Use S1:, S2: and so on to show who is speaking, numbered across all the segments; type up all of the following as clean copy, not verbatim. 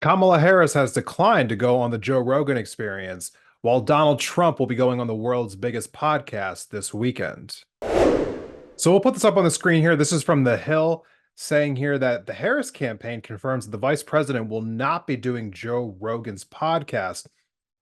S1: Kamala Harris has declined to go on the Joe Rogan Experience, while Donald Trump will be going on the world's biggest podcast this weekend. So we'll put this up on the screen here. This is from The Hill, saying here that the Harris campaign confirms that the vice president will not be doing Joe Rogan's podcast.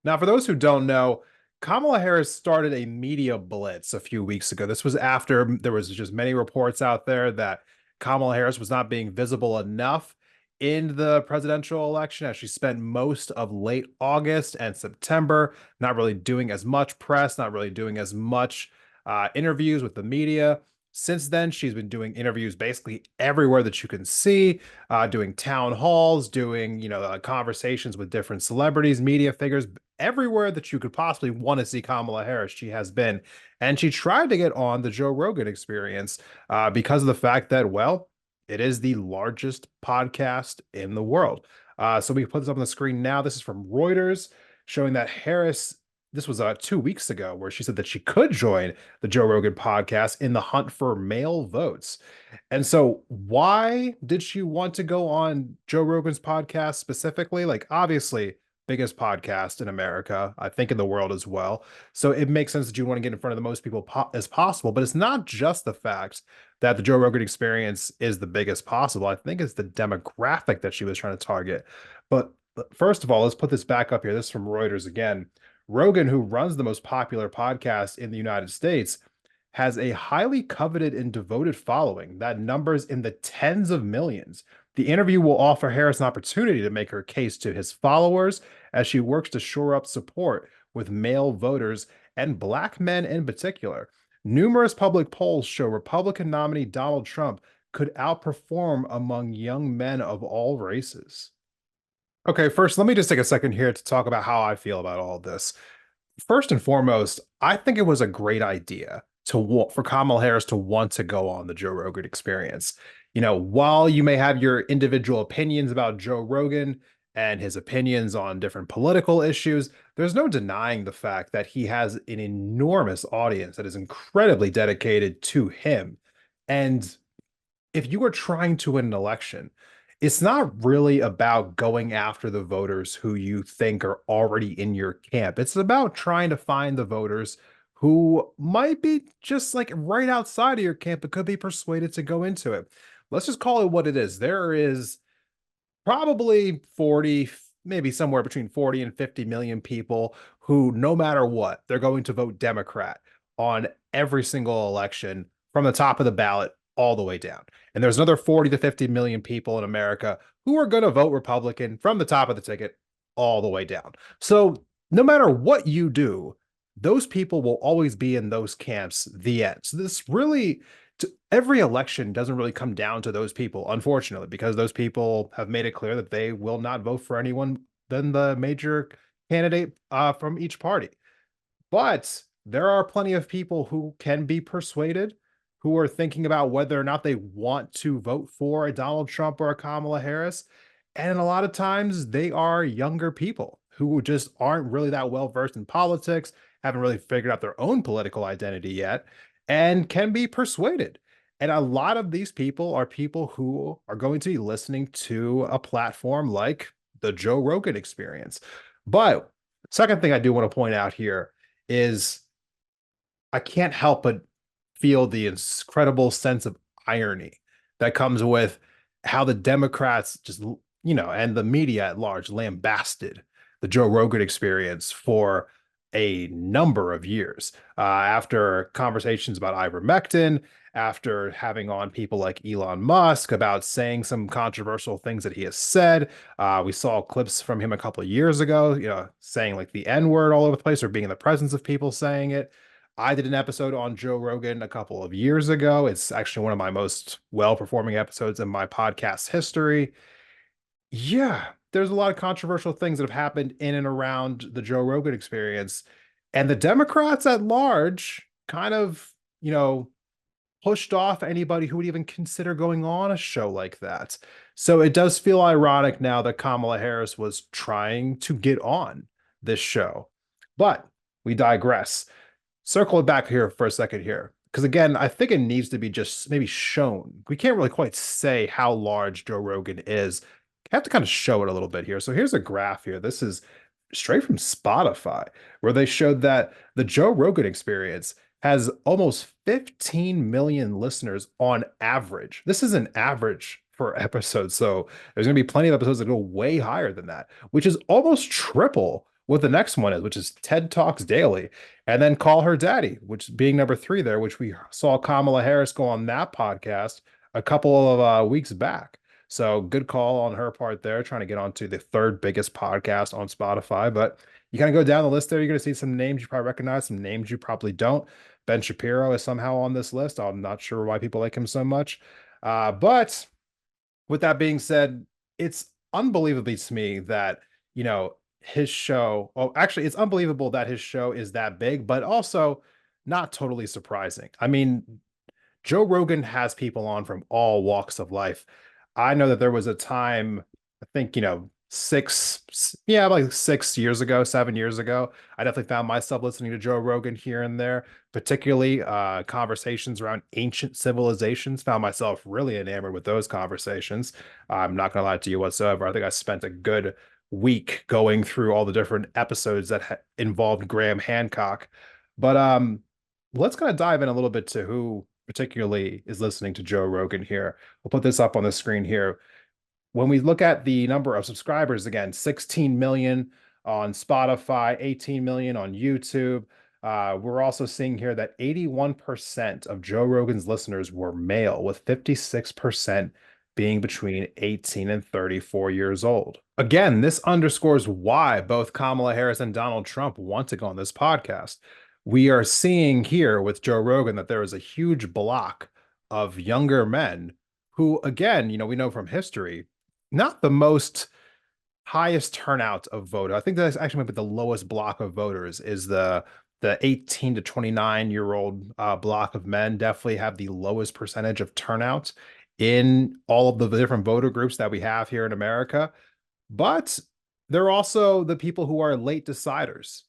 S1: Now, for those who don't know, Kamala Harris started a media blitz a few weeks ago. This was after there was just many reports out there that Kamala Harris was not being visible enough in the presidential election, as she spent most of late August and September not really doing as much press, not really doing as much interviews with the media. Since then, she's been doing interviews basically everywhere that you can see, doing town halls, doing, conversations with different celebrities, media figures, everywhere that you could possibly want to see Kamala Harris, she has been. And she tried to get on the Joe Rogan Experience because of the fact that, well, it is the largest podcast in the world. So we can put this up on the screen now. This is from Reuters, showing that Harris, this was 2 weeks ago, where she said that she could join the Joe Rogan podcast in the hunt for male votes. And so, why did she want to go on Joe Rogan's podcast specifically? Like, obviously, biggest podcast in America, I think in the world as well. So it makes sense that you want to get in front of the most people as possible. But it's not just the fact that the Joe Rogan Experience is the biggest possible. I think it's the demographic that she was trying to target. But first of all, let's put this back up here. This is from Reuters again. Rogan, who runs the most popular podcast in the United States, has a highly coveted and devoted following that numbers in the tens of millions. The interview will offer Harris an opportunity to make her case to his followers as she works to shore up support with male voters and Black men in particular. Numerous public polls show Republican nominee Donald Trump could outperform among young men of all races. Okay, first, let me just take a second here to talk about how I feel about all this. First and foremost, I think it was a great idea for Kamala Harris to want to go on the Joe Rogan Experience. While you may have your individual opinions about Joe Rogan and his opinions on different political issues, there's no denying the fact that he has an enormous audience that is incredibly dedicated to him. And if you are trying to win an election, it's not really about going after the voters who you think are already in your camp. It's about trying to find the voters who might be just like right outside of your camp but could be persuaded to go into it. Let's just call it what it is. There is probably 40, maybe somewhere between 40 and 50 million people who, no matter what, they're going to vote Democrat on every single election from the top of the ballot all the way down. And there's another 40 to 50 million people in America who are going to vote Republican from the top of the ticket all the way down. So no matter what you do, those people will always be in those camps, the end. So this really, every election doesn't really come down to those people, unfortunately, because those people have made it clear that they will not vote for anyone than the major candidate from each party. But there are plenty of people who can be persuaded, who are thinking about whether or not they want to vote for a Donald Trump or a Kamala Harris. And a lot of times they are younger people who just aren't really that well versed in politics, haven't really figured out their own political identity yet, and can be persuaded. And a lot of these people are people who are going to be listening to a platform like the Joe Rogan Experience. But second thing I do want to point out here is I can't help but feel the incredible sense of irony that comes with how the Democrats just, and the media at large lambasted the Joe Rogan Experience for a number of years after conversations about ivermectin, after having on people like Elon Musk about saying some controversial things that he has said. We saw clips from him a couple of years ago, saying like the N word all over the place or being in the presence of people saying it. I did an episode on Joe Rogan a couple of years ago. It's actually one of my most well-performing episodes in my podcast history. Yeah, there's a lot of controversial things that have happened in and around the Joe Rogan Experience. And the Democrats at large kind of, pushed off anybody who would even consider going on a show like that. So it does feel ironic now that Kamala Harris was trying to get on this show. But we digress. Circle it back here for a second here. Because again, I think it needs to be just maybe shown. We can't really quite say how large Joe Rogan is have to kind of show it a little bit here. So here's a graph here. This is straight from Spotify, where they showed that the Joe Rogan Experience has almost 15 million listeners on average. This is an average for episodes. So there's going to be plenty of episodes that go way higher than that, which is almost triple what the next one is, which is TED Talks Daily. And then Call Her Daddy, which being number three there, which we saw Kamala Harris go on that podcast a couple of weeks back. So good call on her part there, trying to get onto the third biggest podcast on Spotify. But you kind of go down the list there, you're going to see some names you probably recognize, some names you probably don't. Ben Shapiro is somehow on this list. I'm not sure why people like him so much. But with that being said, it's unbelievable to me that, his show, well, actually, it's unbelievable that his show is that big, but also not totally surprising. I mean, Joe Rogan has people on from all walks of life. I know that there was a time, I think, like 6 years ago, 7 years ago, I definitely found myself listening to Joe Rogan here and there, particularly conversations around ancient civilizations. Found myself really enamored with those conversations. I'm not going to lie to you whatsoever. I think I spent a good week going through all the different episodes that involved Graham Hancock. But let's kind of dive in a little bit to who particularly is listening to Joe Rogan here. We'll put this up on the screen here. When we look at the number of subscribers, again, 16 million on Spotify, 18 million on YouTube. We're also seeing here that 81% of Joe Rogan's listeners were male, with 56% being between 18 and 34 years old. Again, this underscores why both Kamala Harris and Donald Trump want to go on this podcast. We are seeing here with Joe Rogan that there is a huge block of younger men who, again, we know from history, not the most highest turnout of voter. I think that's actually maybe the lowest block of voters is the 18 to 29-year-old block of men. Definitely have the lowest percentage of turnout in all of the different voter groups that we have here in America. But they're also the people who are late deciders,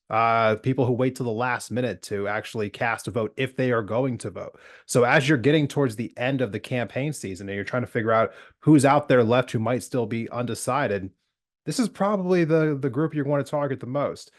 S1: people who wait till the last minute to actually cast a vote if they are going to vote. So as you're getting towards the end of the campaign season and you're trying to figure out who's out there left who might still be undecided, this is probably the group you're going to target the most.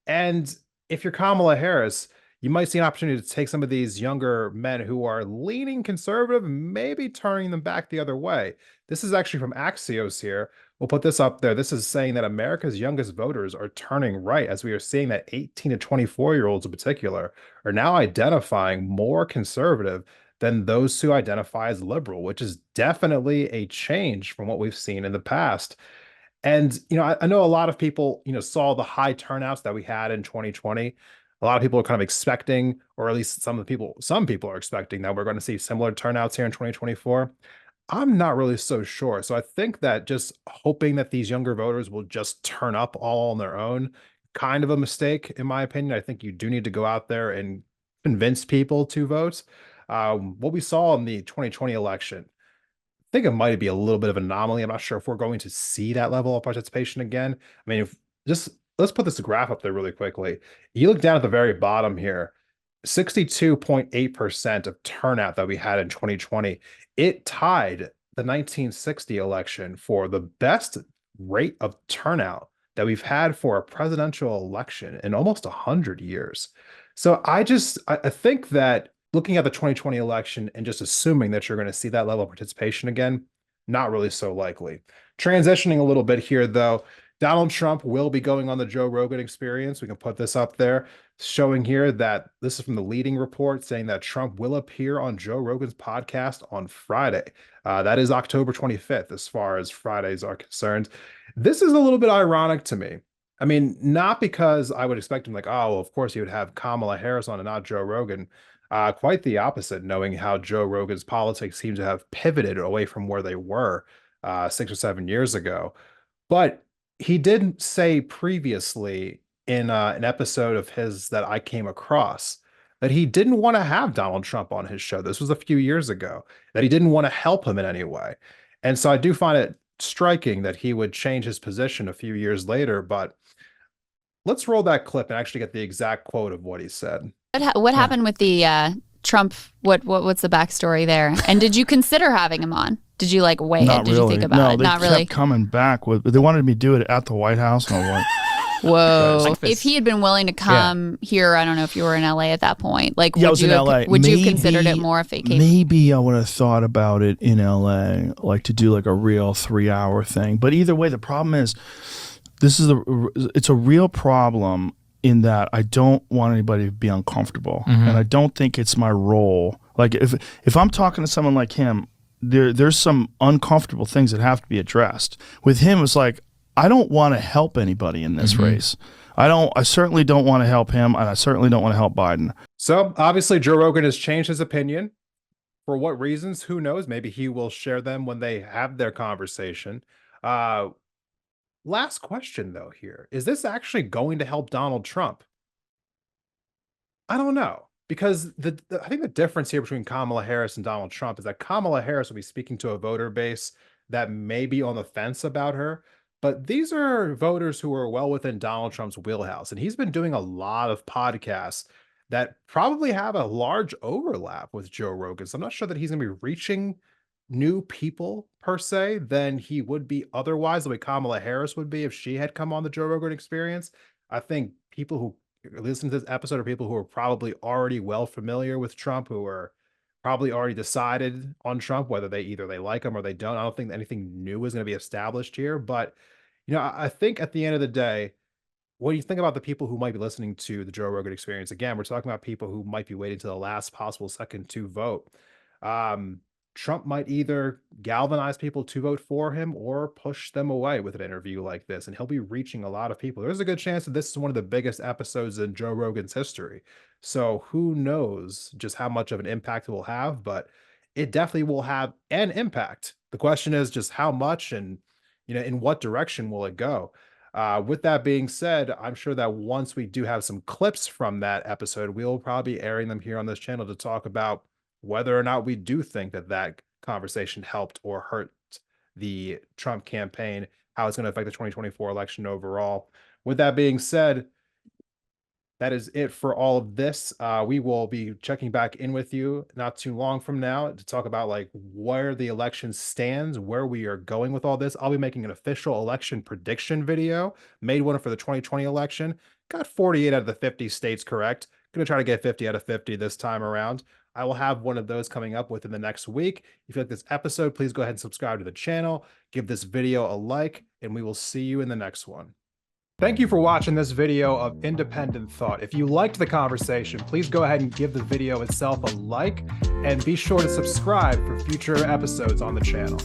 S1: And if you're Kamala Harris, you might see an opportunity to take some of these younger men who are leaning conservative, maybe turning them back the other way. This is actually from Axios here. We'll put this up there. This is saying that America's youngest voters are turning right, as we are seeing that 18 to 24-year-olds in particular are now identifying more conservative than those who identify as liberal, which is definitely a change from what we've seen in the past. And, I know a lot of people, saw the high turnouts that we had in 2020. A lot of people are kind of expecting, or at least some people are expecting that we're going to see similar turnouts here in 2024. I'm not really so sure. So I think that just hoping that these younger voters will just turn up all on their own, kind of a mistake, in my opinion. I think you do need to go out there and convince people to vote. What we saw in the 2020 election, I think it might be a little bit of an anomaly. I'm not sure if we're going to see that level of participation again. I mean, if just let's put this graph up there really quickly. You look down at the very bottom here, 62.8% of turnout that we had in 2020. It tied the 1960 election for the best rate of turnout that we've had for a presidential election in almost 100 years. So I think that looking at the 2020 election and just assuming that you're going to see that level of participation again, not really so likely. Transitioning a little bit here, though, Donald Trump will be going on the Joe Rogan Experience. We can put this up there, showing here that this is from the leading report saying that Trump will appear on Joe Rogan's podcast on Friday. That is October 25th, as far as Fridays are concerned. This is a little bit ironic to me. I mean, not because I would expect him like, oh, well, of course he would have Kamala Harris on and not Joe Rogan. Quite the opposite, knowing how Joe Rogan's politics seem to have pivoted away from where they were 6 or 7 years ago. But he did say previously in an episode of his that I came across that he didn't want to have Donald Trump on his show. This was a few years ago, that he didn't want to help him in any way. And so I do find it striking that he would change his position a few years later. But let's roll that clip and actually get the exact quote of what he said.
S2: What
S1: Yeah.
S2: happened with the Trump, what's the backstory there? And did you consider having him on? Did you like weigh it? Did you think about it?
S3: Not really. They kept coming back with. They wanted me to do it at the White House, and I was like,
S2: whoa! If he had been willing to come here, I don't know if you were in LA at that point. Like,
S3: I was in LA.
S2: Would you have considered it more if it came?
S3: Maybe I would have thought about it in LA, like to do like a real 3-hour thing. But either way, the problem is, it's a real problem in that I don't want anybody to be uncomfortable, and I don't think it's my role. Like if I'm talking to someone like him, there's some uncomfortable things that have to be addressed. With him, it's like, I don't want to help anybody in this race. I certainly don't want to help him, and I certainly don't want to help Biden.
S1: So obviously Joe Rogan has changed his opinion. For what reasons? Who knows? Maybe he will share them when they have their conversation. Last question though here. Is this actually going to help Donald Trump? I don't know. Because I think the difference here between Kamala Harris and Donald Trump is that Kamala Harris will be speaking to a voter base that may be on the fence about her. But these are voters who are well within Donald Trump's wheelhouse. And he's been doing a lot of podcasts that probably have a large overlap with Joe Rogan. So I'm not sure that he's going to be reaching new people per se than he would be otherwise, the way Kamala Harris would be if she had come on the Joe Rogan Experience. I think people who listen to this episode are people who are probably already well familiar with Trump, who are probably already decided on Trump, whether they like him or they don't. I don't think anything new is going to be established here. But, I think at the end of the day, when you think about the people who might be listening to the Joe Rogan Experience, again, we're talking about people who might be waiting to the last possible second to vote. Trump might either galvanize people to vote for him or push them away with an interview like this, and he'll be reaching a lot of people. There's a good chance that this is one of the biggest episodes in Joe Rogan's history. So who knows just how much of an impact it will have, but it definitely will have an impact. The question is just how much and, in what direction will it go? With that being said, I'm sure that once we do have some clips from that episode, we'll probably be airing them here on this channel to talk about whether or not we do think that conversation helped or hurt the Trump campaign, how it's going to affect the 2024 election overall. With that being said, that is it for all of this. We will be checking back in with you not too long from now to talk about like where the election stands, where we are going with all this. I'll be making an official election prediction video, made one for the 2020 election. Got 48 out of the 50 states correct. Going to try to get 50 out of 50 this time around. I will have one of those coming up within the next week. If you like this episode, please go ahead and subscribe to the channel, give this video a like, and we will see you in the next one. Thank you for watching this video of Independent Thought. If you liked the conversation, please go ahead and give the video itself a like, and be sure to subscribe for future episodes on the channel.